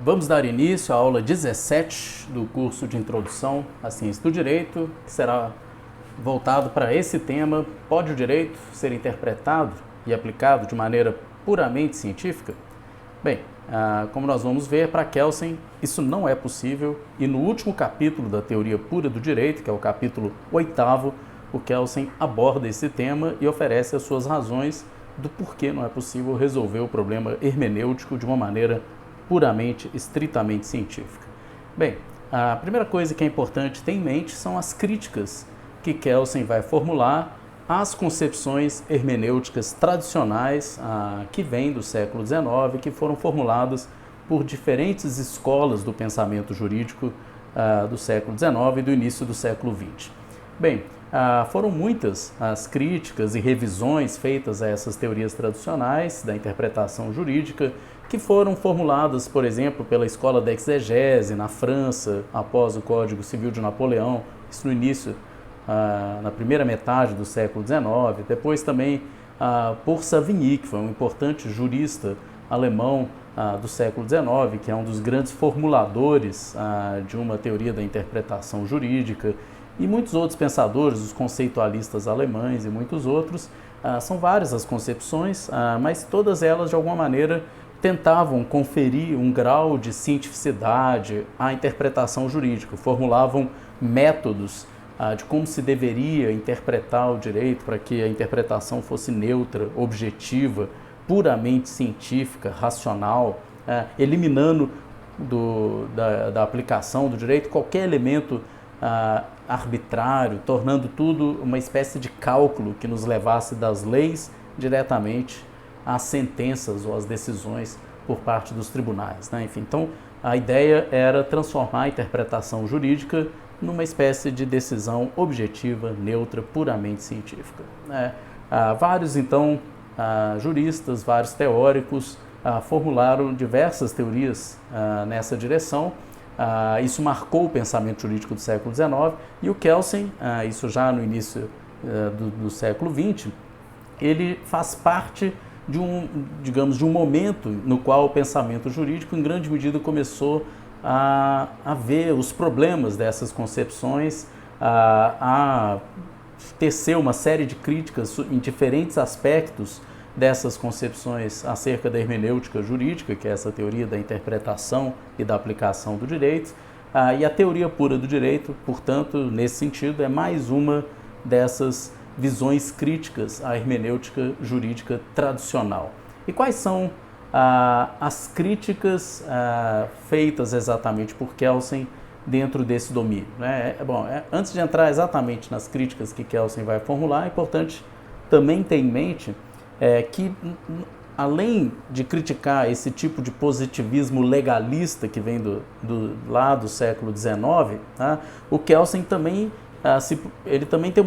Vamos dar início à aula 17 do curso de Introdução à Ciência do Direito, que será voltado para esse tema: pode o direito ser interpretado e aplicado de maneira puramente científica? Bem, como nós vamos ver, para Kelsen isso não é possível, e no último capítulo da Teoria Pura do Direito, que é o capítulo 8º, o Kelsen aborda esse tema e oferece as suas razões do porquê não é possível resolver o problema hermenêutico de uma maneira puramente, estritamente científica. Bem, a primeira coisa que é importante ter em mente são as críticas que Kelsen vai formular às concepções hermenêuticas tradicionais que vêm do século XIX, que foram formuladas por diferentes escolas do pensamento jurídico do século XIX e do início do século XX. Bem, foram muitas as críticas e revisões feitas a essas teorias tradicionais da interpretação jurídica, que foram formuladas, por exemplo, pela escola da exegese na França, após o Código Civil de Napoleão, isso no início, na primeira metade do século XIX, depois também por Savigny, que foi um importante jurista alemão do século XIX, que é um dos grandes formuladores de uma teoria da interpretação jurídica, e muitos outros pensadores, os conceitualistas alemães e muitos outros. São várias as concepções, mas todas elas, de alguma maneira, tentavam conferir um grau de cientificidade à interpretação jurídica, formulavam métodos de como se deveria interpretar o direito para que a interpretação fosse neutra, objetiva, puramente científica, racional, eliminando da aplicação do direito qualquer elemento arbitrário, tornando tudo uma espécie de cálculo que nos levasse das leis diretamente às sentenças ou às decisões por parte dos tribunais, né? Enfim, então a ideia era transformar a interpretação jurídica numa espécie de decisão objetiva, neutra, puramente científica, né? Vários, então, juristas, vários teóricos formularam diversas teorias nessa direção. Isso marcou o pensamento jurídico do século XIX, e o Kelsen, isso já no início do século XX, ele faz parte de um momento no qual o pensamento jurídico, em grande medida, começou a ver os problemas dessas concepções, a tecer uma série de críticas em diferentes aspectos dessas concepções acerca da hermenêutica jurídica, que é essa teoria da interpretação e da aplicação do direito. E a teoria pura do direito, portanto, nesse sentido, é mais uma dessas visões críticas à hermenêutica jurídica tradicional. E quais são as críticas feitas exatamente por Kelsen dentro desse domínio, né? Antes de entrar exatamente nas críticas que Kelsen vai formular, é importante também ter em mente que, além de criticar esse tipo de positivismo legalista que vem lá do século XIX, tá? O Kelsen também, ele também tem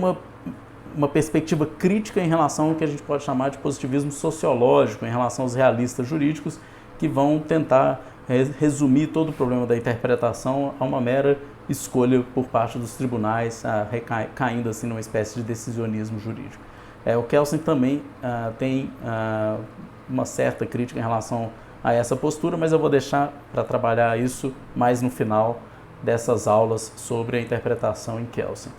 uma perspectiva crítica em relação ao que a gente pode chamar de positivismo sociológico, em relação aos realistas jurídicos, que vão tentar resumir todo o problema da interpretação a uma mera escolha por parte dos tribunais, caindo assim numa espécie de decisionismo jurídico. O Kelsen também tem uma certa crítica em relação a essa postura, mas eu vou deixar para trabalhar isso mais no final dessas aulas sobre a interpretação em Kelsen.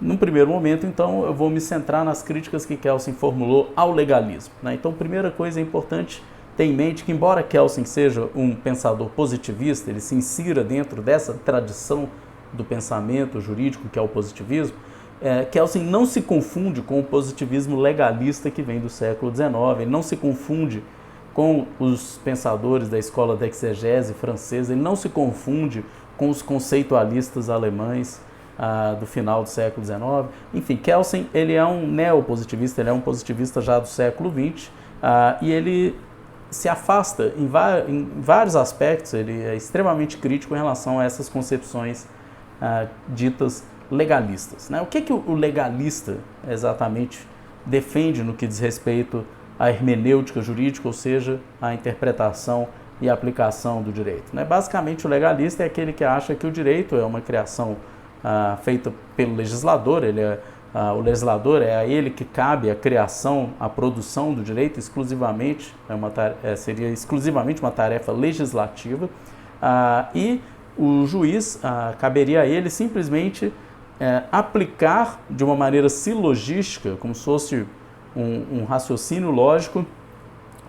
Num primeiro momento, então, eu vou me centrar nas críticas que Kelsen formulou ao legalismo, né? Então, primeira coisa, é importante ter em mente que, embora Kelsen seja um pensador positivista, ele se insira dentro dessa tradição do pensamento jurídico que é o positivismo, Kelsen não se confunde com o positivismo legalista que vem do século XIX, ele não se confunde com os pensadores da escola da exegese francesa, ele não se confunde com os conceitualistas alemães do final do século XIX. Enfim, Kelsen, ele é um neopositivista, ele é um positivista já do século XX, e ele se afasta em vários aspectos, ele é extremamente crítico em relação a essas concepções ditas legalistas, né? O que o legalista exatamente defende no que diz respeito à hermenêutica jurídica, ou seja, à interpretação e aplicação do direito, né? Basicamente, o legalista é aquele que acha que o direito é uma criação feita pelo legislador, o legislador é a ele que cabe a criação, a produção do direito exclusivamente, seria exclusivamente uma tarefa legislativa, E o juiz, caberia a ele simplesmente aplicar de uma maneira silogística, como se fosse um raciocínio lógico,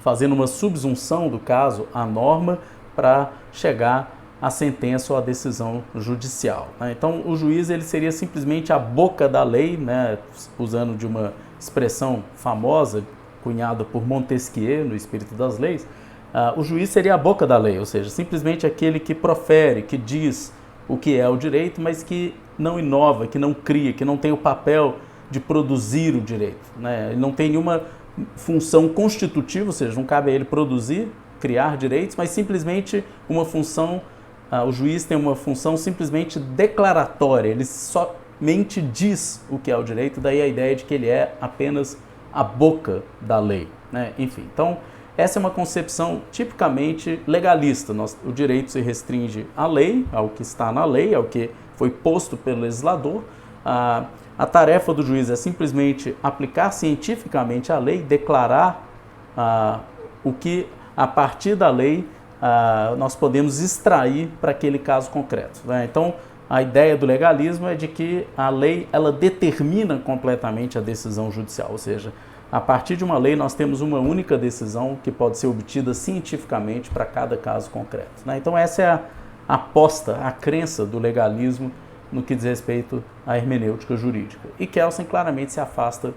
fazendo uma subsunção do caso à norma para chegar à sentença ou à decisão judicial, né? Então, o juiz ele seria simplesmente a boca da lei, né? Usando de uma expressão famosa, cunhada por Montesquieu, no Espírito das Leis, o juiz seria a boca da lei, ou seja, simplesmente aquele que profere, que diz o que é o direito, mas que não inova, que não cria, que não tem o papel de produzir o direito, né? Ele não tem nenhuma função constitutiva, ou seja, não cabe a ele produzir, criar direitos, mas simplesmente uma função, o juiz tem uma função simplesmente declaratória, ele somente diz o que é o direito, daí a ideia de que ele é apenas a boca da lei, né? Enfim, então essa é uma concepção tipicamente legalista. O direito se restringe à lei, ao que está na lei, ao que foi posto pelo legislador. A tarefa do juiz é simplesmente aplicar cientificamente a lei, declarar o que, a partir da lei, nós podemos extrair para aquele caso concreto, né? Então, a ideia do legalismo é de que a lei ela determina completamente a decisão judicial, ou seja, a partir de uma lei nós temos uma única decisão que pode ser obtida cientificamente para cada caso concreto, né? Então essa é a aposta, a crença do legalismo no que diz respeito à hermenêutica jurídica. E Kelsen claramente se afasta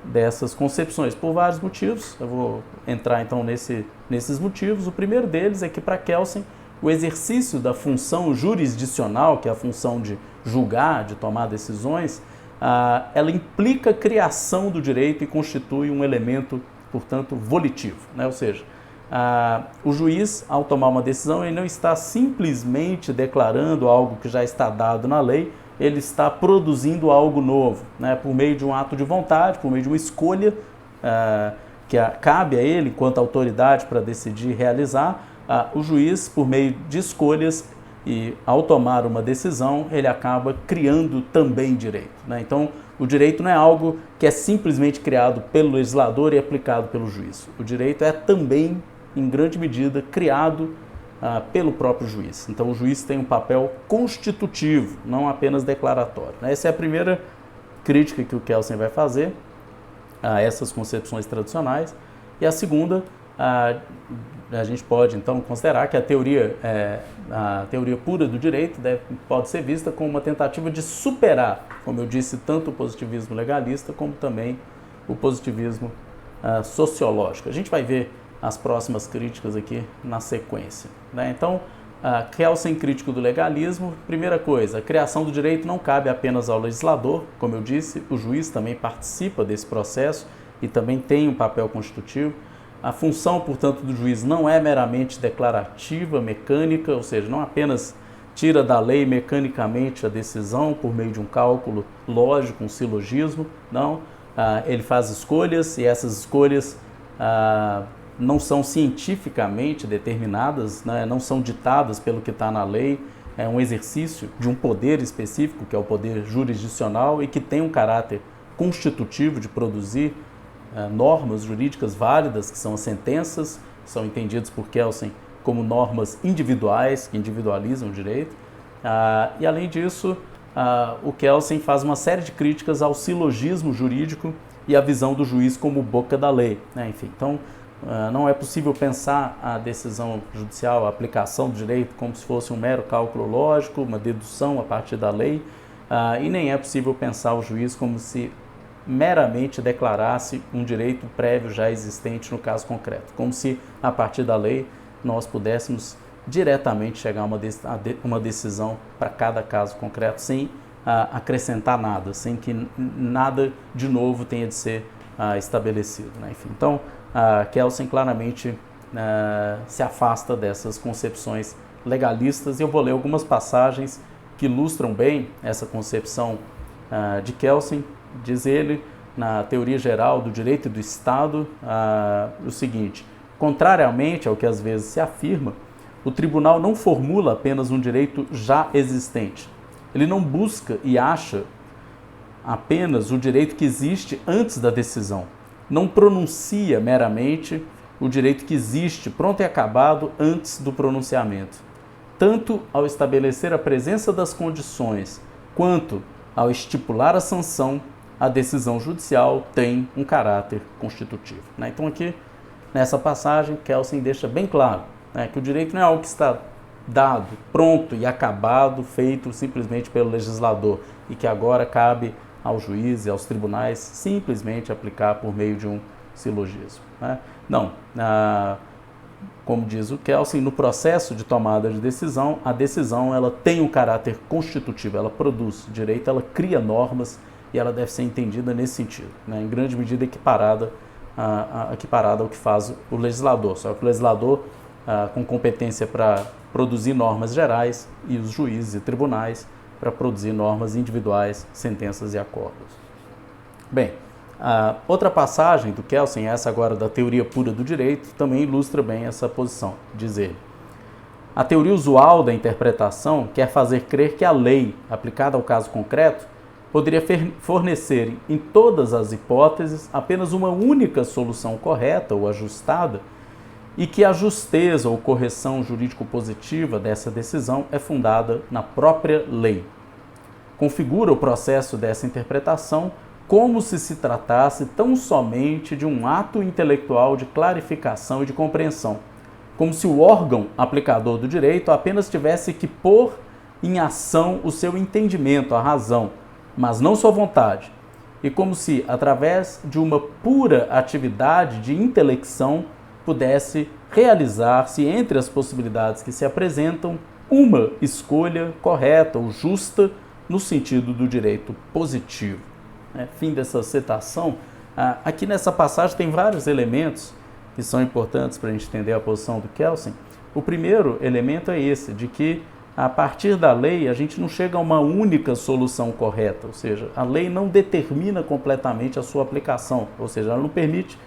dessas concepções por vários motivos. Eu vou entrar então nesses motivos. O primeiro deles é que para Kelsen o exercício da função jurisdicional, que é a função de julgar, de tomar decisões, ela implica a criação do direito e constitui um elemento, portanto, volitivo, né? Ou seja, o juiz, ao tomar uma decisão, ele não está simplesmente declarando algo que já está dado na lei, ele está produzindo algo novo, né? Por meio de um ato de vontade, por meio de uma escolha que cabe a ele, enquanto autoridade, para decidir realizar. O juiz, por meio de escolhas, e ao tomar uma decisão, ele acaba criando também direito, né? Então, o direito não é algo que é simplesmente criado pelo legislador e aplicado pelo juiz. O direito é também, em grande medida, criado pelo próprio juiz. Então, o juiz tem um papel constitutivo, não apenas declaratório, né? Essa é a primeira crítica que o Kelsen vai fazer a essas concepções tradicionais. E a segunda, a gente pode então considerar que a teoria pura do direito pode ser vista como uma tentativa de superar, como eu disse, tanto o positivismo legalista como também o positivismo sociológico. A gente vai ver as próximas críticas aqui na sequência, né? Então, Kelsen, crítico do legalismo, primeira coisa, a criação do direito não cabe apenas ao legislador, como eu disse, o juiz também participa desse processo e também tem um papel constitutivo. A função, portanto, do juiz não é meramente declarativa, mecânica, ou seja, não apenas tira da lei mecanicamente a decisão por meio de um cálculo lógico, um silogismo, não. Ele faz escolhas e essas escolhas não são cientificamente determinadas, né? Não são ditadas pelo que está na lei, é um exercício de um poder específico, que é o poder jurisdicional e que tem um caráter constitutivo de produzir normas jurídicas válidas, que são as sentenças, são entendidas por Kelsen como normas individuais, que individualizam o direito. E além disso, o Kelsen faz uma série de críticas ao silogismo jurídico e à visão do juiz como boca da lei, né? Enfim, então não é possível pensar a decisão judicial, a aplicação do direito como se fosse um mero cálculo lógico, uma dedução a partir da lei, e nem é possível pensar o juiz como se meramente declarasse um direito prévio já existente no caso concreto, como se a partir da lei nós pudéssemos diretamente chegar a uma decisão para cada caso concreto sem acrescentar nada, sem que nada de novo tenha de ser estabelecido, né? Enfim, então Kelsen claramente se afasta dessas concepções legalistas e eu vou ler algumas passagens que ilustram bem essa concepção de Kelsen. Diz ele, na teoria geral do direito do Estado, o seguinte: contrariamente ao que às vezes se afirma, o tribunal não formula apenas um direito já existente. Ele não busca e acha apenas o direito que existe antes da decisão. Não pronuncia meramente o direito que existe, pronto e acabado, antes do pronunciamento. tanto ao estabelecer a presença das condições, quanto ao estipular a sanção, a decisão judicial tem um caráter constitutivo. Então aqui, nessa passagem, Kelsen deixa bem claro que o direito não é algo que está dado, pronto e acabado, feito simplesmente pelo legislador, e que agora cabe ao juiz e aos tribunais simplesmente aplicar por meio de um silogismo. Não, como diz o Kelsen, no processo de tomada de decisão, a decisão ela tem um caráter constitutivo, ela produz direito, ela cria normas e ela deve ser entendida nesse sentido, em grande medida equiparada ao que faz o legislador, só que o legislador com competência para produzir normas gerais e os juízes e tribunais para produzir normas individuais, sentenças e acordos. Bem, outra passagem do Kelsen, essa agora da teoria pura do direito, também ilustra bem essa posição, diz ele. A teoria usual da interpretação quer fazer crer que a lei, aplicada ao caso concreto, poderia fornecer, em todas as hipóteses, apenas uma única solução correta ou ajustada, e que a justeza ou correção jurídico-positiva dessa decisão é fundada na própria lei. Configura o processo dessa interpretação como se tratasse tão somente de um ato intelectual de clarificação e de compreensão, como se o órgão aplicador do direito apenas tivesse que pôr em ação o seu entendimento, a razão, mas não sua vontade, e como se, através de uma pura atividade de intelecção, pudesse realizar-se, entre as possibilidades que se apresentam, uma escolha correta ou justa no sentido do direito positivo. Fim dessa citação. Aqui nessa passagem tem vários elementos que são importantes para a gente entender a posição do Kelsen. O primeiro elemento é esse, de que a partir da lei a gente não chega a uma única solução correta, ou seja, a lei não determina completamente a sua aplicação, ou seja, ela não permite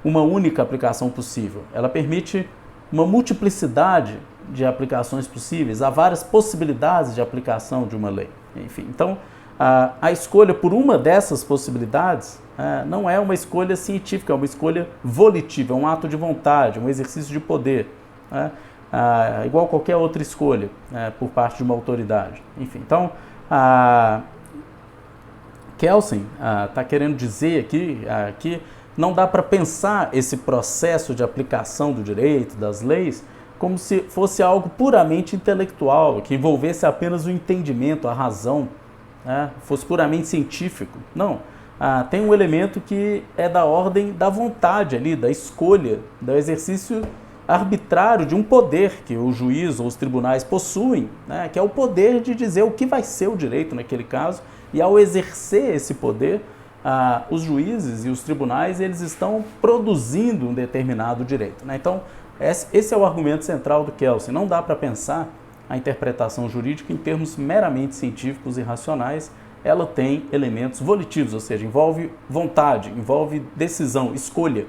uma única aplicação possível, ela permite uma multiplicidade de aplicações possíveis, há várias possibilidades de aplicação de uma lei. Enfim, então, a escolha por uma dessas possibilidades não é uma escolha científica, é uma escolha volitiva, é um ato de vontade, um exercício de poder, igual qualquer outra escolha por parte de uma autoridade. Enfim, então, Kelsen está querendo dizer aqui que não dá para pensar esse processo de aplicação do direito, das leis, como se fosse algo puramente intelectual, que envolvesse apenas o entendimento, a razão, fosse puramente científico. Não, tem um elemento que é da ordem da vontade ali, da escolha, do exercício arbitrário de um poder que o juiz ou os tribunais possuem, que é o poder de dizer o que vai ser o direito naquele caso, e ao exercer esse poder, os juízes e os tribunais eles estão produzindo um determinado direito. Então, esse é o argumento central do Kelsen. Não dá para pensar a interpretação jurídica em termos meramente científicos e racionais. Ela tem elementos volitivos, ou seja, envolve vontade, envolve decisão, escolha,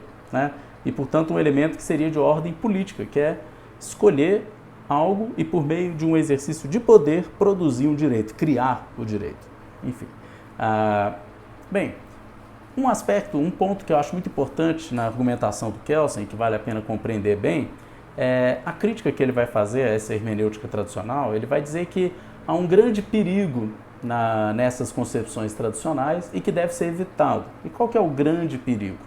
e, portanto, um elemento que seria de ordem política, que é escolher algo e, por meio de um exercício de poder, produzir um direito, criar o direito. Enfim. Bem, um ponto que eu acho muito importante na argumentação do Kelsen, que vale a pena compreender bem, é a crítica que ele vai fazer a essa hermenêutica tradicional. Ele vai dizer que há um grande perigo nessas concepções tradicionais e que deve ser evitado. E qual que é o grande perigo?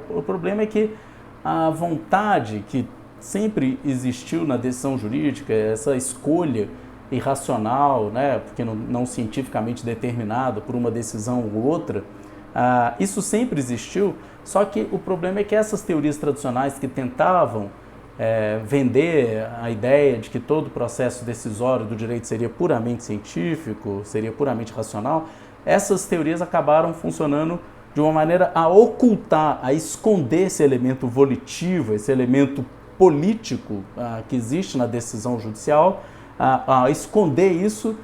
O problema é que a vontade que sempre existiu na decisão jurídica, essa escolha irracional, porque não cientificamente determinada por uma decisão ou outra, isso sempre existiu, só que o problema é que essas teorias tradicionais que tentavam vender a ideia de que todo o processo decisório do direito seria puramente científico, seria puramente racional, essas teorias acabaram funcionando de uma maneira a ocultar, a esconder esse elemento volitivo, esse elemento político que existe na decisão judicial, a esconder isso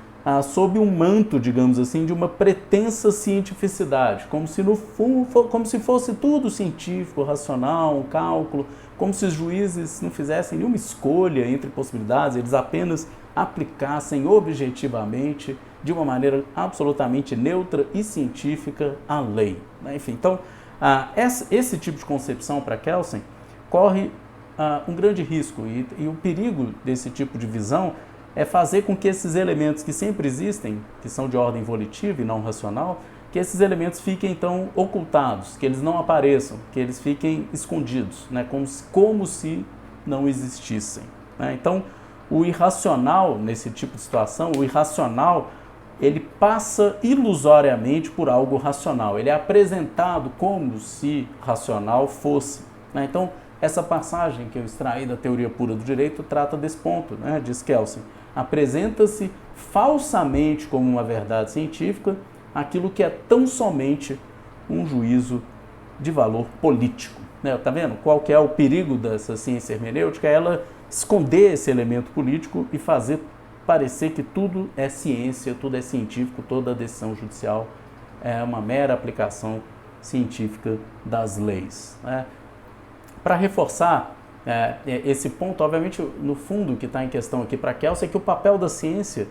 sob um manto, digamos assim, de uma pretensa cientificidade, como se fosse tudo científico, racional, um cálculo, como se os juízes não fizessem nenhuma escolha entre possibilidades, eles apenas aplicassem objetivamente, de uma maneira absolutamente neutra e científica, a lei. Enfim, então, esse tipo de concepção para Kelsen corre um grande risco, e o perigo desse tipo de visão é fazer com que esses elementos que sempre existem, que são de ordem volitiva e não racional, que esses elementos fiquem então ocultados, que eles não apareçam, que eles fiquem escondidos, né? Como se não existissem, né? Então, o irracional nesse tipo de situação, o irracional, ele passa ilusoriamente por algo racional, ele é apresentado como se racional fosse, né? Então, essa passagem que eu extraí da teoria pura do direito trata desse ponto, né? Diz Kelsen, apresenta-se falsamente como uma verdade científica aquilo que é tão somente um juízo de valor político, né? Tá vendo? Qual que é o perigo dessa ciência hermenêutica? É ela esconder esse elemento político e fazer parecer que tudo é ciência, tudo é científico, toda decisão judicial é uma mera aplicação científica das leis, né? Para reforçar esse ponto, obviamente, no fundo, o que está em questão aqui para Kelsen é que o papel da ciência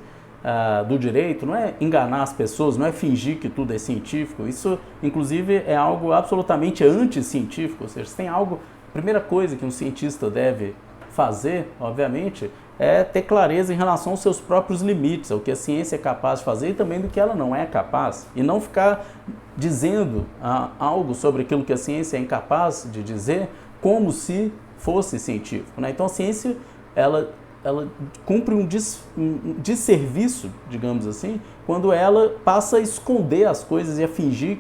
do direito não é enganar as pessoas, não é fingir que tudo é científico. Isso, inclusive, é algo absolutamente anticientífico. Ou seja, se tem algo, a primeira coisa que um cientista deve fazer, obviamente, é ter clareza em relação aos seus próprios limites, ao que a ciência é capaz de fazer e também do que ela não é capaz. E não ficar dizendo algo sobre aquilo que a ciência é incapaz de dizer como se fosse científico, né? Então a ciência, ela cumpre um desserviço, digamos assim, quando ela passa a esconder as coisas e a fingir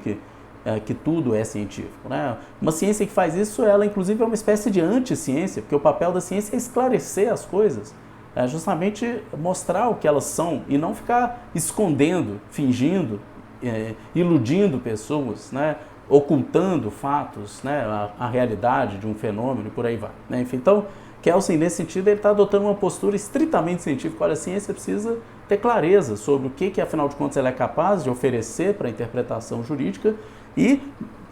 que tudo é científico, né? Uma ciência que faz isso, ela inclusive é uma espécie de anticiência, porque o papel da ciência é esclarecer as coisas, é justamente mostrar o que elas são e não ficar escondendo, fingindo, iludindo pessoas, né? Ocultando fatos, né? A realidade de um fenômeno e por aí vai, né? Enfim, então, Kelsen, nesse sentido, ele está adotando uma postura estritamente científica. Olha, a ciência precisa ter clareza sobre o que afinal de contas, ela é capaz de oferecer para a interpretação jurídica e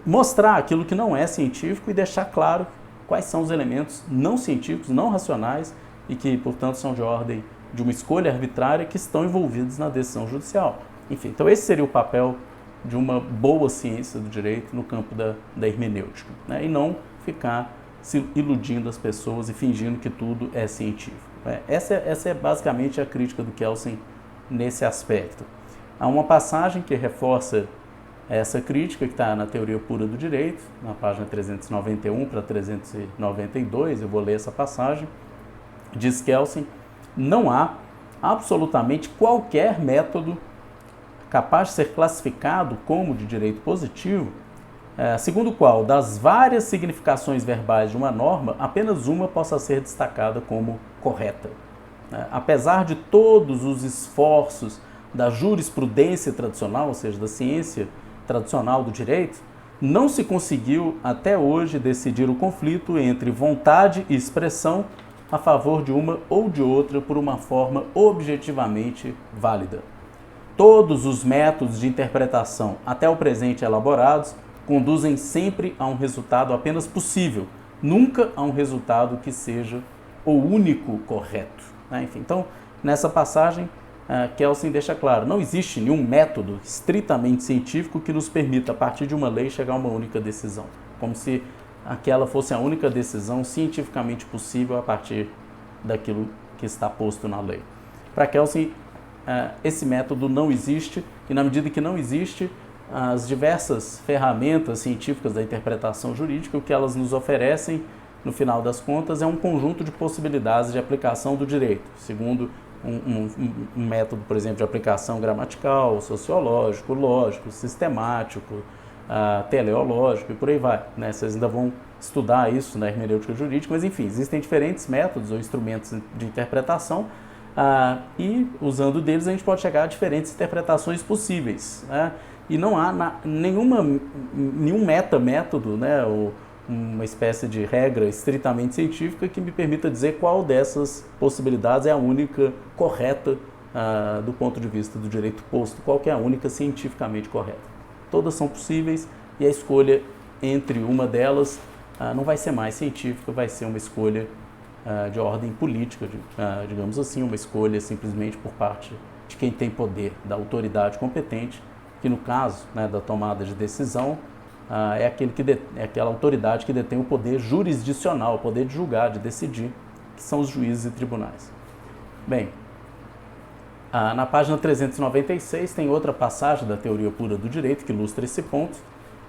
mostrar aquilo que não é científico e deixar claro quais são os elementos não científicos, não racionais e que, portanto, são de ordem de uma escolha arbitrária que estão envolvidos na decisão judicial. Enfim, então esse seria o papel de uma boa ciência do direito no campo da hermenêutica, né? E não ficar se iludindo as pessoas e fingindo que tudo é científico. Essa é basicamente a crítica do Kelsen nesse aspecto. Há uma passagem que reforça essa crítica, que está na Teoria Pura do Direito, na página 391 para 392, eu vou ler essa passagem. Diz Kelsen, não há absolutamente qualquer método capaz de ser classificado como de direito positivo, segundo o qual, das várias significações verbais de uma norma, apenas uma possa ser destacada como correta. Apesar de todos os esforços da jurisprudência tradicional, ou seja, da ciência tradicional do direito, não se conseguiu até hoje decidir o conflito entre vontade e expressão a favor de uma ou de outra por uma forma objetivamente válida. Todos os métodos de interpretação até o presente elaborados conduzem sempre a um resultado apenas possível, nunca a um resultado que seja o único correto, né? Enfim, então, nessa passagem, Kelsen deixa claro, não existe nenhum método estritamente científico que nos permita, a partir de uma lei, chegar a uma única decisão, como se aquela fosse a única decisão cientificamente possível a partir daquilo que está posto na lei. Para Kelsen, esse método não existe, e na medida que não existe, as diversas ferramentas científicas da interpretação jurídica, o que elas nos oferecem, no final das contas, é um conjunto de possibilidades de aplicação do direito, segundo um método, por exemplo, de aplicação gramatical, sociológico, lógico, sistemático, teleológico e por aí vai, né? Vocês ainda vão estudar isso na hermenêutica jurídica, mas enfim, existem diferentes métodos ou instrumentos de interpretação, e usando deles a gente pode chegar a diferentes interpretações possíveis, né? E não há nenhum metamétodo, né, ou uma espécie de regra estritamente científica que me permita dizer qual dessas possibilidades é a única correta do ponto de vista do direito posto, qual que é a única cientificamente correta. Todas são possíveis e a escolha entre uma delas não vai ser mais científica, vai ser uma escolha de ordem política, digamos assim, uma escolha simplesmente por parte de quem tem poder, da autoridade competente, que no caso, né, da tomada de decisão, é aquela autoridade que detém o poder jurisdicional, o poder de julgar, de decidir, que são os juízes e tribunais. Bem, Na página 396 tem outra passagem da teoria pura do direito que ilustra esse ponto.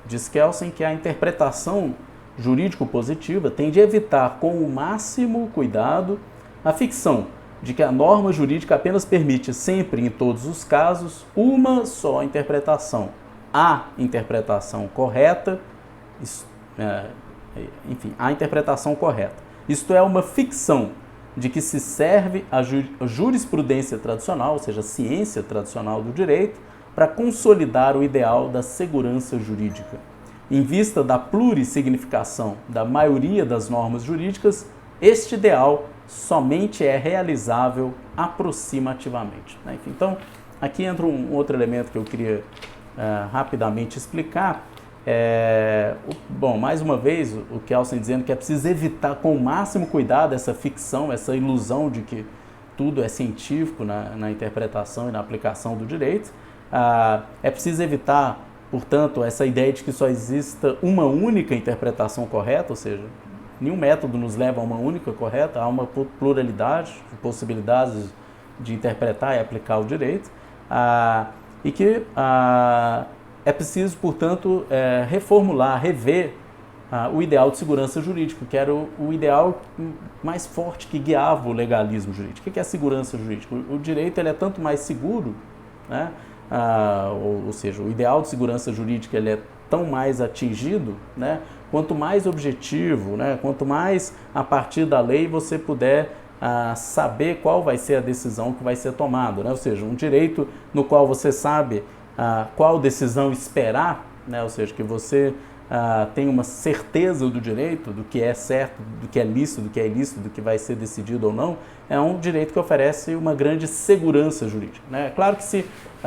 Diz Kelsen que a interpretação jurídico-positiva tem de evitar com o máximo cuidado a ficção de que a norma jurídica apenas permite sempre, em todos os casos, uma só interpretação. A interpretação correta, a interpretação correta. Isto é uma ficção de que se serve a jurisprudência tradicional, ou seja, a ciência tradicional do direito, para consolidar o ideal da segurança jurídica. Em vista da plurissignificação da maioria das normas jurídicas, este ideal somente é realizável aproximativamente. Então, aqui entra um outro elemento que eu queria rapidamente explicar. Bom, mais uma vez, o Kelsen dizendo que é preciso evitar com o máximo cuidado essa ficção, essa ilusão de que tudo é científico na interpretação e na aplicação do direito. É preciso evitar, portanto, essa ideia de que só exista uma única interpretação correta, ou seja, nenhum método nos leva a uma única correta, há uma pluralidade de possibilidades de interpretar e aplicar o direito, e que é preciso, portanto, reformular, rever o ideal de segurança jurídica, que era o ideal mais forte que guiava o legalismo jurídico. O que é a segurança jurídica? O direito ele é tanto mais seguro, né? Ou seja, o ideal de segurança jurídica ele é tão mais atingido, né? Quanto mais objetivo, né? Quanto mais a partir da lei você puder saber qual vai ser a decisão que vai ser tomada, né? Ou seja, um direito no qual você sabe qual decisão esperar, né? Ou seja, que você tem uma certeza do direito, do que é certo, do que é lícito, do que é ilícito, do que vai ser decidido ou não, é um direito que oferece uma grande segurança jurídica, né? Claro que se,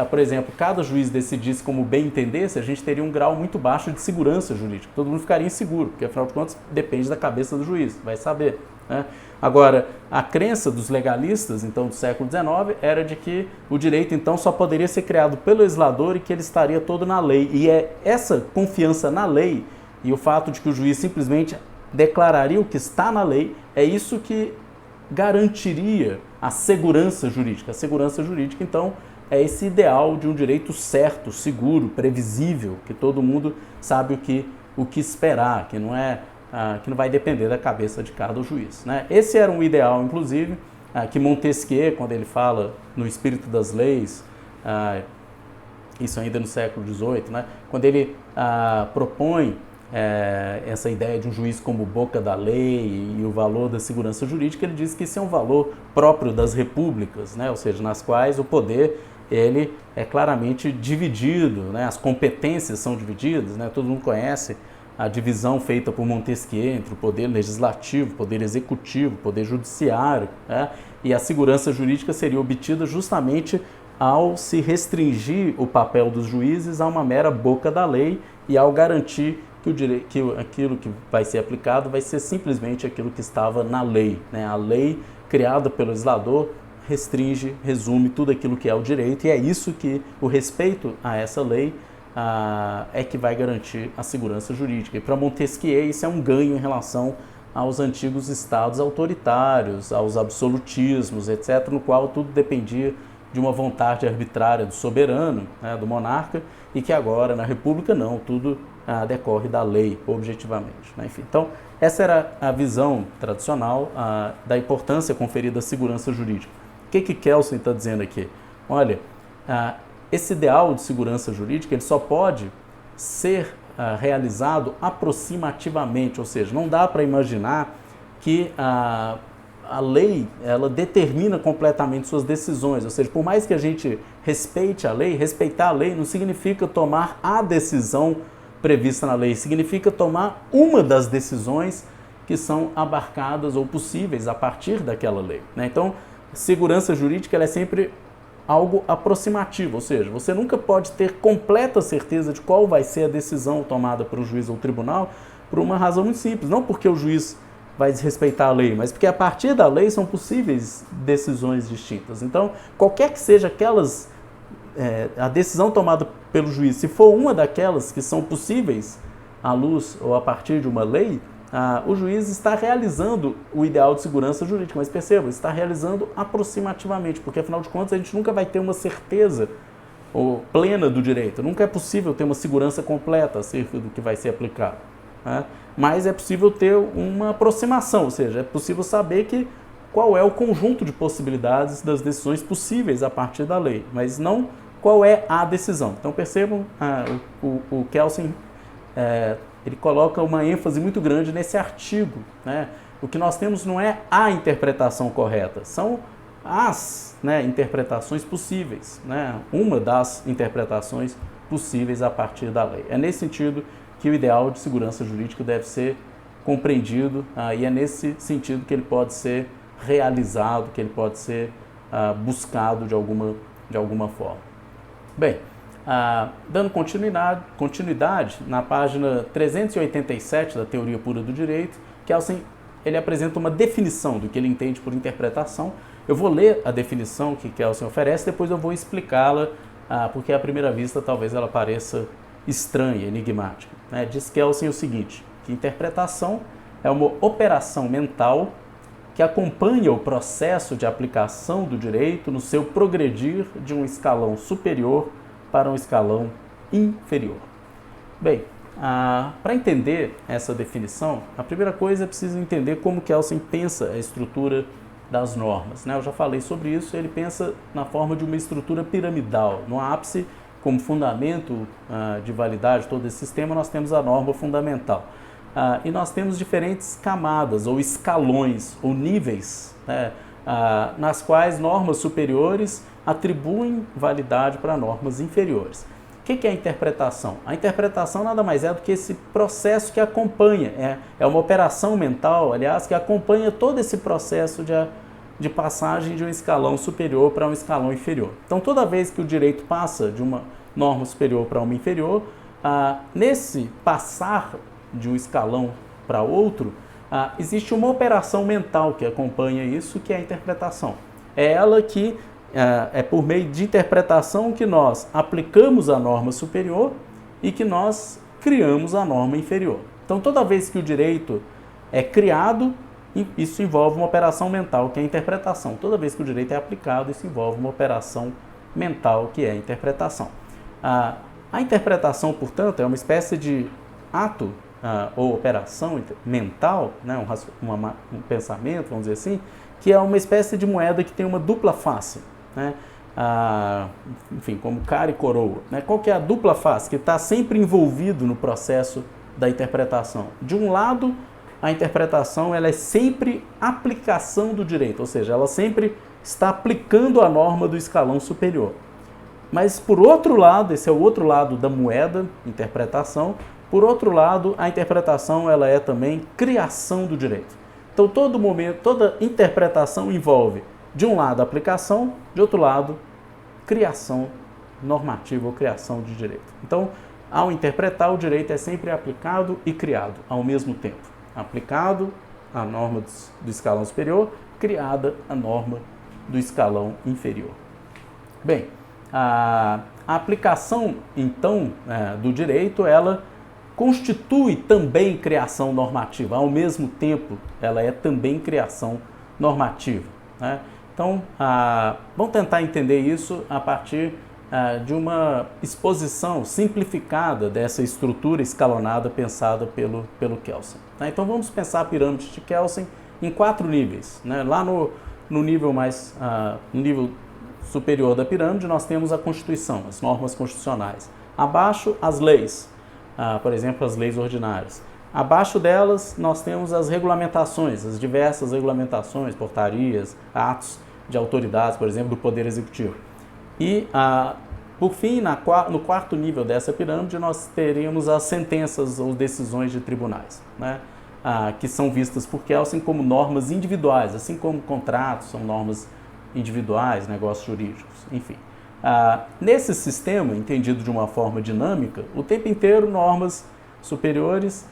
por exemplo, cada juiz decidisse como bem entendesse, a gente teria um grau muito baixo de segurança jurídica, todo mundo ficaria inseguro, porque afinal de contas depende da cabeça do juiz, vai saber, né? Agora, a crença dos legalistas, então, do século XIX, era de que o direito, então, só poderia ser criado pelo legislador e que ele estaria todo na lei. E é essa confiança na lei e o fato de que o juiz simplesmente declararia o que está na lei, é isso que garantiria a segurança jurídica. A segurança jurídica, então, é esse ideal de um direito certo, seguro, previsível, que todo mundo sabe o que esperar, que não vai depender da cabeça de cada juiz, né? Esse era um ideal, inclusive, que Montesquieu, quando ele fala no espírito das leis, isso ainda no século XVIII, né? Quando ele propõe essa ideia de um juiz como boca da lei e o valor da segurança jurídica, ele diz que isso é um valor próprio das repúblicas, né? Ou seja, nas quais o poder ele é claramente dividido, né? As competências são divididas, né? Todo mundo conhece a divisão feita por Montesquieu entre o poder legislativo, o poder executivo, o poder judiciário, né? E a segurança jurídica seria obtida justamente ao se restringir o papel dos juízes a uma mera boca da lei e ao garantir que aquilo que vai ser aplicado vai ser simplesmente aquilo que estava na lei, né? A lei criada pelo legislador restringe, resume tudo aquilo que é o direito, e é isso que o respeito a essa lei é que vai garantir a segurança jurídica. E para Montesquieu isso é um ganho em relação aos antigos estados autoritários, aos absolutismos, etc., no qual tudo dependia de uma vontade arbitrária do soberano, né, do monarca, e que agora na república não, tudo decorre da lei, objetivamente, né? Enfim, então essa era a visão tradicional da importância conferida à segurança jurídica. O que Kelsen está dizendo aqui? Olha, esse ideal de segurança jurídica ele só pode ser realizado aproximativamente, ou seja, não dá para imaginar que a lei ela determina completamente suas decisões, ou seja, por mais que a gente respeite a lei, respeitar a lei não significa tomar a decisão prevista na lei, significa tomar uma das decisões que são abarcadas ou possíveis a partir daquela lei, né? Então, segurança jurídica ela é sempre algo aproximativo, ou seja, você nunca pode ter completa certeza de qual vai ser a decisão tomada pelo juiz ou tribunal por uma razão muito simples, não porque o juiz vai desrespeitar a lei, mas porque a partir da lei são possíveis decisões distintas. Então, qualquer que seja a decisão tomada pelo juiz, se for uma daquelas que são possíveis à luz ou a partir de uma lei, o juiz está realizando o ideal de segurança jurídica, mas perceba, está realizando aproximativamente, porque afinal de contas a gente nunca vai ter uma certeza plena do direito, nunca é possível ter uma segurança completa acerca do que vai ser aplicado, né? Mas é possível ter uma aproximação, ou seja, é possível saber qual é o conjunto de possibilidades das decisões possíveis a partir da lei, mas não qual é a decisão. Então percebam, o Kelsen ele coloca uma ênfase muito grande nesse artigo, né? O que nós temos não é a interpretação correta, são as interpretações possíveis, né? Uma das interpretações possíveis a partir da lei. É nesse sentido que o ideal de segurança jurídica deve ser compreendido, e é nesse sentido que ele pode ser realizado, que ele pode ser buscado de alguma forma. Bem, dando continuidade, na página 387 da Teoria Pura do Direito, Kelsen ele apresenta uma definição do que ele entende por interpretação. Eu vou ler a definição que Kelsen oferece, depois eu vou explicá-la, porque à primeira vista talvez ela pareça estranha, enigmática. Diz Kelsen o seguinte, que interpretação é uma operação mental que acompanha o processo de aplicação do direito no seu progredir de um escalão superior para um escalão inferior. Bem, para entender essa definição, a primeira coisa é preciso entender como Kelsen pensa a estrutura das normas, né? Eu já falei sobre isso, ele pensa na forma de uma estrutura piramidal. No ápice, como fundamento de validade de todo esse sistema, nós temos a norma fundamental. E nós temos diferentes camadas, ou escalões, ou níveis, né? Nas quais normas superiores atribuem validade para normas inferiores. O que é a interpretação? A interpretação nada mais é do que esse processo que acompanha, é uma operação mental, aliás, que acompanha todo esse processo de passagem de um escalão superior para um escalão inferior. Então, toda vez que o direito passa de uma norma superior para uma inferior, nesse passar de um escalão para outro, existe uma operação mental que acompanha isso, que é a interpretação. É ela que é por meio de interpretação que nós aplicamos a norma superior e que nós criamos a norma inferior. Então, toda vez que o direito é criado, isso envolve uma operação mental, que é a interpretação. Toda vez que o direito é aplicado, isso envolve uma operação mental, que é a interpretação. A interpretação, portanto, é uma espécie de ato ou operação mental, né, um pensamento, vamos dizer assim, que é uma espécie de moeda que tem uma dupla face, né? Enfim, como cara e coroa, né? Qual que é a dupla face que está sempre envolvido no processo da interpretação? De um lado, a interpretação ela é sempre aplicação do direito, ou seja, ela sempre está aplicando a norma do escalão superior. Mas por outro lado, esse é o outro lado da moeda, interpretação. Por outro lado, a interpretação ela é também criação do direito. Então, toda interpretação envolve, de um lado, aplicação, de outro lado, criação normativa ou criação de direito. Então, ao interpretar, o direito é sempre aplicado e criado ao mesmo tempo. Aplicado a norma do escalão superior, criada a norma do escalão inferior. Bem, a aplicação, então, do direito, ela constitui também criação normativa. Ao mesmo tempo, ela é também criação normativa, né? Então, vamos tentar entender isso a partir de uma exposição simplificada dessa estrutura escalonada pensada pelo Kelsen, né? Então, vamos pensar a pirâmide de Kelsen em 4 níveis, né? Lá no nível no nível superior da pirâmide, nós temos a Constituição, as normas constitucionais. Abaixo, as leis. Por exemplo, as leis ordinárias. Abaixo delas, nós temos as regulamentações, as diversas regulamentações, portarias, atos de autoridades, por exemplo, do Poder Executivo. E, por fim, no quarto nível dessa pirâmide, nós teríamos as sentenças ou decisões de tribunais, né? Que são vistas por Kelsen como normas individuais, assim como contratos são normas individuais, negócios jurídicos, enfim. Nesse sistema, entendido de uma forma dinâmica, o tempo inteiro normas superiores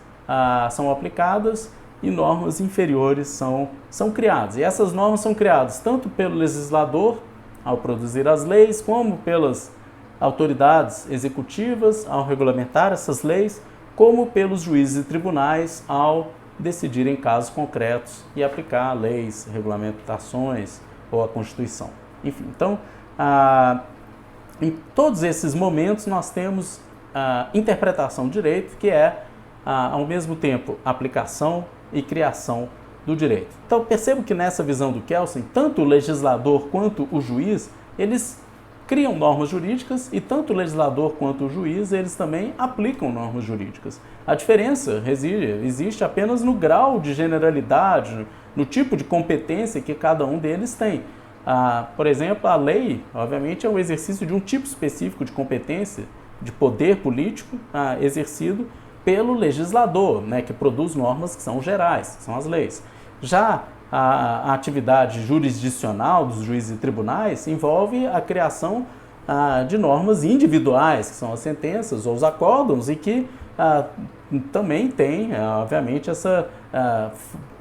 são aplicadas e normas inferiores são criadas. E essas normas são criadas tanto pelo legislador, ao produzir as leis, como pelas autoridades executivas, ao regulamentar essas leis, como pelos juízes e tribunais, ao decidir em casos concretos e aplicar leis, regulamentações ou a Constituição. Enfim, então, em todos esses momentos nós temos a interpretação do direito, que é, ao mesmo tempo, aplicação e criação do direito. Então, percebo que nessa visão do Kelsen, tanto o legislador quanto o juiz, eles criam normas jurídicas e tanto o legislador quanto o juiz, eles também aplicam normas jurídicas. A diferença existe apenas no grau de generalidade, no tipo de competência que cada um deles tem. Por exemplo, a lei, obviamente, é o exercício de um tipo específico de competência, de poder político exercido pelo legislador, né, que produz normas que são gerais, que são as leis. Já a atividade jurisdicional dos juízes e tribunais envolve a criação de normas individuais, que são as sentenças ou os acórdãos, e que também tem, obviamente,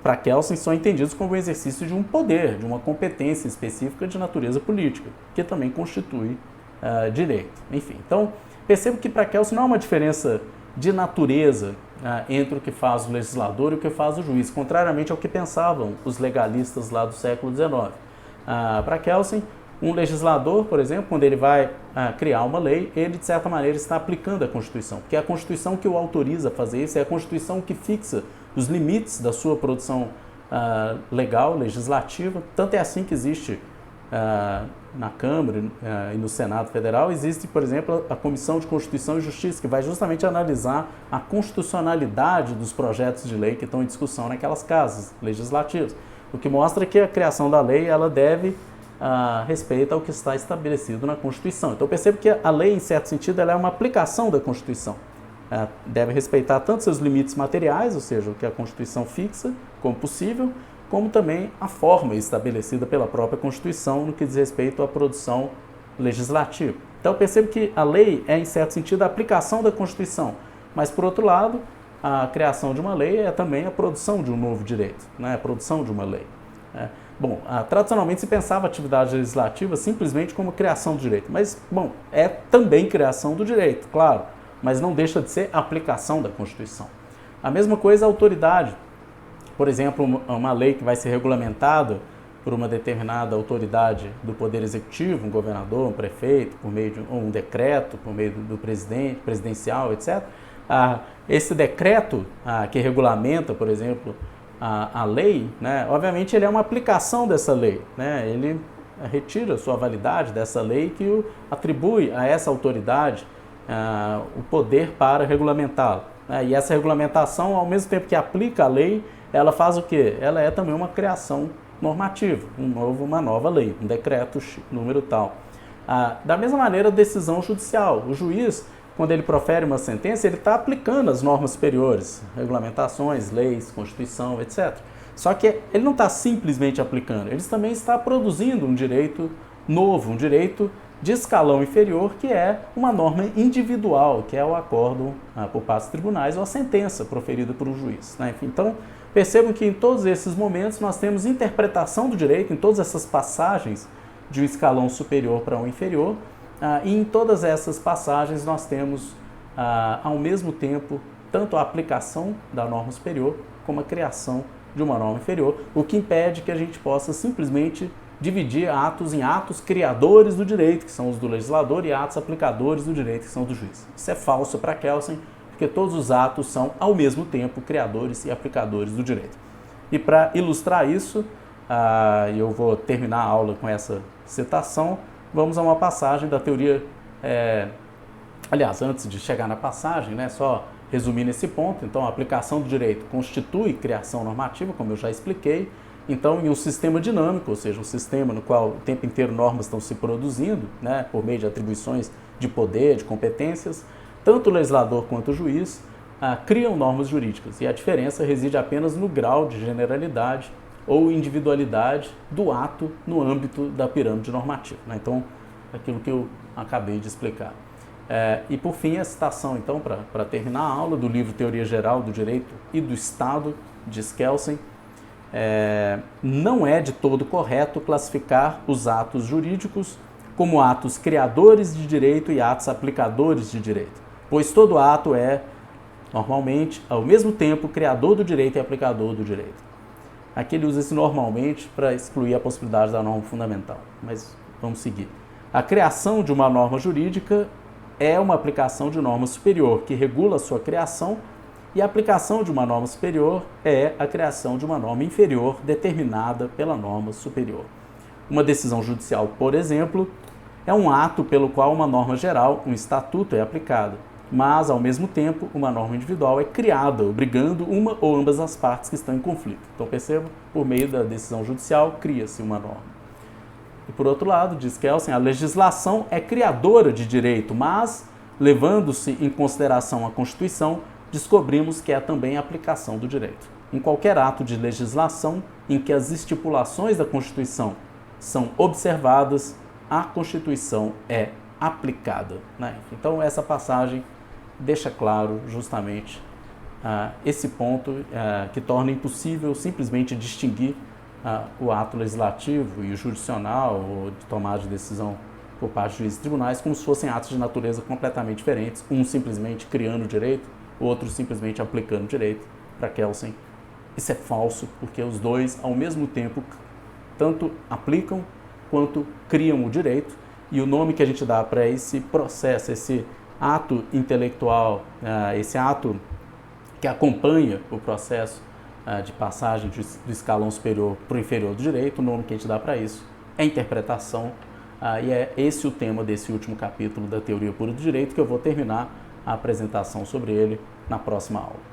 para Kelsen, são entendidos como o exercício de um poder, de uma competência específica de natureza política, que também constitui direito. Enfim, então, percebo que para Kelsen não há uma diferença de natureza entre o que faz o legislador e o que faz o juiz, contrariamente ao que pensavam os legalistas lá do século XIX. Para Kelsen, um legislador, por exemplo, quando ele vai criar uma lei, ele, de certa maneira, está aplicando a Constituição, porque é a Constituição que o autoriza a fazer isso, é a Constituição que fixa os limites da sua produção legal, legislativa. Tanto é assim que existe na Câmara e no Senado Federal, existe, por exemplo, a Comissão de Constituição e Justiça, que vai justamente analisar a constitucionalidade dos projetos de lei que estão em discussão naquelas casas legislativas, o que mostra que a criação da lei ela deve respeito ao que está estabelecido na Constituição. Então, eu percebo que a lei, em certo sentido, ela é uma aplicação da Constituição. Deve respeitar tanto seus limites materiais, ou seja, o que a Constituição fixa como possível, como também a forma estabelecida pela própria Constituição no que diz respeito à produção legislativa. Então, eu percebo que a lei é, em certo sentido, a aplicação da Constituição, mas, por outro lado, a criação de uma lei é também a produção de um novo direito, né? A produção de uma lei. Bom, tradicionalmente se pensava a atividade legislativa simplesmente como criação do direito, mas, bom, é também criação do direito, claro, mas não deixa de ser aplicação da Constituição. A mesma coisa a autoridade. Por exemplo, uma lei que vai ser regulamentada por uma determinada autoridade do Poder Executivo, um governador, um prefeito, por meio de um decreto, por meio do presidente, presidencial, etc. Esse decreto que regulamenta, por exemplo, a lei, né, obviamente ele é uma aplicação dessa lei, né, ele retira sua validade dessa lei que atribui a essa autoridade o poder para regulamentá-la. E essa regulamentação, ao mesmo tempo que aplica a lei, ela faz o quê? Ela é também uma criação normativa, uma nova lei, um decreto número tal. Da mesma maneira, a decisão judicial. O juiz, quando ele profere uma sentença, ele está aplicando as normas superiores, regulamentações, leis, Constituição, etc. Só que ele não está simplesmente aplicando, ele também está produzindo um direito novo, um direito de escalão inferior, que é uma norma individual, que é o acórdão por parte dos tribunais ou a sentença proferida por um juiz, né? Enfim, então, percebam que em todos esses momentos nós temos interpretação do direito, em todas essas passagens de um escalão superior para um inferior, e em todas essas passagens nós temos, ao mesmo tempo, tanto a aplicação da norma superior como a criação de uma norma inferior, o que impede que a gente possa simplesmente dividir atos em atos criadores do direito, que são os do legislador, e atos aplicadores do direito, que são do juiz. Isso é falso para Kelsen, porque todos os atos são, ao mesmo tempo, criadores e aplicadores do direito. E para ilustrar isso, eu vou terminar a aula com essa citação, vamos a uma passagem da teoria, aliás, antes de chegar na passagem, né, só resumindo esse ponto, então a aplicação do direito constitui criação normativa, como eu já expliquei. Então, em um sistema dinâmico, ou seja, um sistema no qual o tempo inteiro normas estão se produzindo, né, por meio de atribuições de poder, de competências, tanto o legislador quanto o juiz criam normas jurídicas, e a diferença reside apenas no grau de generalidade ou individualidade do ato no âmbito da pirâmide normativa, né? Então, aquilo que eu acabei de explicar. E por fim, a citação, então, para terminar a aula, do livro Teoria Geral do Direito e do Estado, diz Kelsen, não é de todo correto classificar os atos jurídicos como atos criadores de direito e atos aplicadores de direito, pois todo ato é normalmente, ao mesmo tempo, criador do direito e aplicador do direito. Aqui ele usa esse normalmente para excluir a possibilidade da norma fundamental, mas vamos seguir. A criação de uma norma jurídica é uma aplicação de norma superior, que regula a sua criação, e a aplicação de uma norma superior é a criação de uma norma inferior determinada pela norma superior. Uma decisão judicial, por exemplo, é um ato pelo qual uma norma geral, um estatuto, é aplicada, mas, ao mesmo tempo, uma norma individual é criada, obrigando uma ou ambas as partes que estão em conflito. Então, perceba, por meio da decisão judicial, cria-se uma norma. E, por outro lado, diz Kelsen, a legislação é criadora de direito, mas, levando-se em consideração a Constituição, descobrimos que é também a aplicação do direito. Em qualquer ato de legislação em que as estipulações da Constituição são observadas, a Constituição é aplicada, né? Então, essa passagem deixa claro justamente esse ponto que torna impossível simplesmente distinguir o ato legislativo e o jurisdicional ou de tomada de decisão por parte de juízes e tribunais como se fossem atos de natureza completamente diferentes, um simplesmente criando o direito, o outro simplesmente aplicando o direito. Para Kelsen, isso é falso, porque os dois, ao mesmo tempo, tanto aplicam quanto criam o direito, e o nome que a gente dá para esse processo, esse ato intelectual, esse ato que acompanha o processo de passagem do escalão superior para o inferior do direito, o nome que a gente dá para isso é interpretação, e é esse o tema desse último capítulo da Teoria Pura do Direito, que eu vou terminar a apresentação sobre ele na próxima aula.